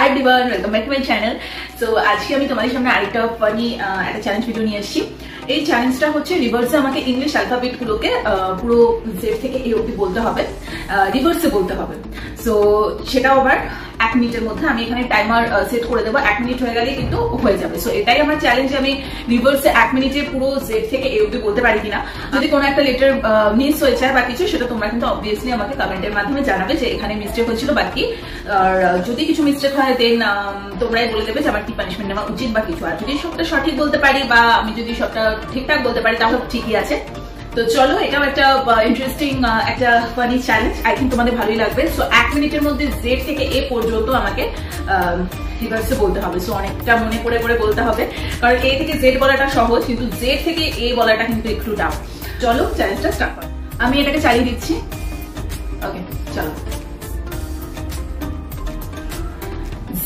Hi everyone, welcome back to my channel. So আজকে আমি তোমাদের সামনে আরেকটা ফানি একটা চ্যালেঞ্জ ভিডিও নিয়ে এসেছি। এই চ্যালেঞ্জটা হচ্ছে রিভার্সে আমাকে ইংলিশ অ্যালফাবেট গুলোকে পুরো জেড থেকে এ অবধি বলতে হবে, রিভার্সে বলতে হবে। সো সেটাও আবার 1 মিনিটের মধ্যে। আমি এখানে টাইমার সেট করে দেবো, 1 মিনিট হয়ে গেলে কিন্তু হয়ে যাবে। সো এটাই আমার চ্যালেঞ্জ, আমি রিভার্সে 1 মিনিটে পুরো জেড থেকে এ অবধি বলতে পারি কিনা। যদি কোনো একটা লেটার মিস হয়ে যায় বা কিছু, সেটা তোমরা কিন্তু অবভিয়াসলি আমাকে কমেন্টের মাধ্যমে জানাবে যে এখানে মিস্টেক হয়েছিল বা কি। আর যদি কিছু মিস্টেক হয় দেন তোমরাই বলে দেবে যে আমার কি পানিশমেন্ট নেওয়া উচিত বা কিছু। আর যদি সবটা সঠিক বলতে পারি বা আমি যদি সবটা ঠিকঠাক বলতে পারি তাহলে ঠিকই আছে। তো চলো, এটাও একটা ইন্টারেস্টিং একটা ফানি চ্যালেঞ্জ। আই থিঙ্ক তোমাদের ভালোই লাগবে। সো 1 মিনিটের মধ্যে জেড থেকে এ পর্যন্ত আমাকে রিভার্সে বলতে হবে। সো অনেকটা মনে করে করে বলতে হবে, কারণ এ থেকে জেড বলাটা সহজ, কিন্তু জেড থেকে এ বলাটা কিন্তু একটু টাফ। চলো চ্যালেঞ্জটা স্টার্ট করো। আমি এটাকে চালিয়ে দিচ্ছি। ওকে, চলো।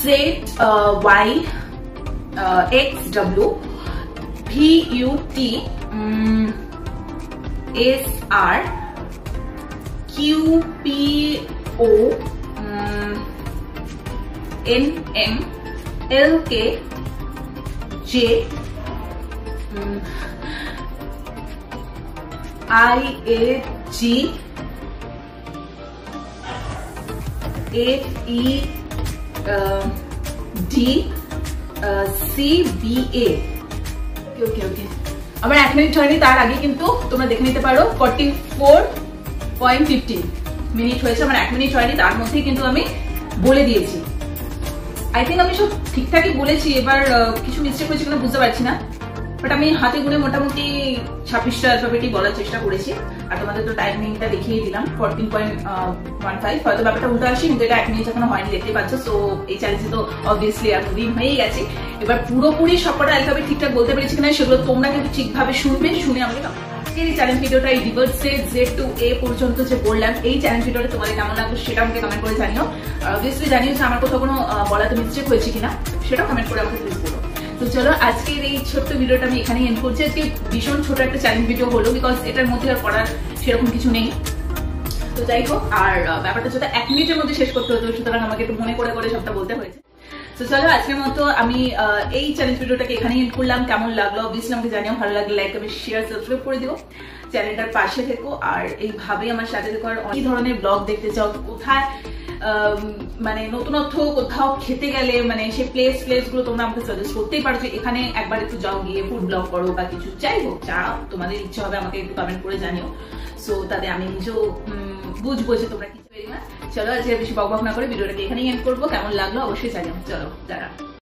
ZWVUTSRQPONNLKJCBA। আমার 1 মিনিট হয়নি, তার আগে কিন্তু তোমরা দেখে নিতে পারো 44.15 মিনিট হয়েছে। আমার 1 মিনিট হয়নি, তার মধ্যেই কিন্তু আমি বলে দিয়েছি। আই থিঙ্ক আমি সব ঠিকঠাকই বলেছি। এবার কিছু মিস্টেক হয়েছে কিনা বুঝতে পারছি না, বাট আমি হাতে গুনে মোটামুটি 26টা অ্যালফাবেটই বলার চেষ্টা করেছি। আর তোমাদের তো টাইমিংটা দেখিয়ে দিলাম 14.15। হয়তো ব্যাপারটা উল্টো আসি, কিন্তু এটা 1 মিনিট এখনো হয়নি, দেখতেই পাচ্ছ। সো এই চ্যালেঞ্জে তো অবভিয়াসলি আর দুদিন হয়েই গেছে। এবার পুরোপুরি সবকটা অ্যালফাবেট ঠিকঠাক বলতে পেরেছি কিনা সেগুলো তোমরা কিন্তু ঠিকভাবে শুনবে, শুনে আমাকে আজকের এই চ্যালেঞ্জ ভিডিওটা, এই রিভার্সে জেড টু এ পর্যন্ত যে বললাম, এই চ্যালেঞ্জ ভিডিওটা তোমাদের কেমন লাগলো সেটা আমাকে কমেন্ট করে জানিও। আর অবভিয়াসলি জানিও যে আমার কোথাও কোনো বলাতে মিস্টেক হয়েছে কিনা, সেটাও কমেন্ট করে আমাকে প্লিজ বলো। তো চলো, আজকের এই ছোট্ট ভিডিওটা আমি এখানেই এন্ড করছি। আজকে ভীষণ ছোট একটা চ্যালেঞ্জ ভিডিও হলো, বিকজ এটার মধ্যে আর করার সেরকম কিছু নেই। তো যাই হোক, আর ব্যাপারটা যেটা 1 মিনিটের মধ্যে শেষ করতে হতো, সুতরাং আমাকে একটু মনে করে করে সবটা বলতে হয়েছে। তো চলো, আজকের মতো আমি এই চ্যালেঞ্জ ভিডিওটাকে এখানেই এন্ড করলাম। কেমন লাগলো অবভিয়াসলি আমাকে জানিও। ভালো লাগলে লাইক, কমেন্ট, শেয়ার, সাবস্ক্রাইব করে দিও। চ্যানেলটার পাশে থেকো, আর এইভাবেই আমার সাথে থেকো। আর অনেক ধরনের ব্লগ দেখতে চাও, কোথায় মানে নতুনত্ব কোথাও খেতে গেলে মানে সেই প্লেস গুলো তোমরা আমাকে সাজেস্ট করতেই পারো যে এখানে একবার একটু যাও, গিয়ে ফুড ব্লগ করো বা কিছু। যাই হোক, যা তোমাদের ইচ্ছা হবে আমাকে একটু কমেন্ট করে জানিও। সো তাতে আমি নিজেও বুঝবো যে তোমরা কিছু। চলো, আজকে বেশি বকবক না করে ভিডিওটাকে এখানেই এন্ড করবো। কেমন লাগলো অবশ্যই জানিও। চলো, দাঁড়া।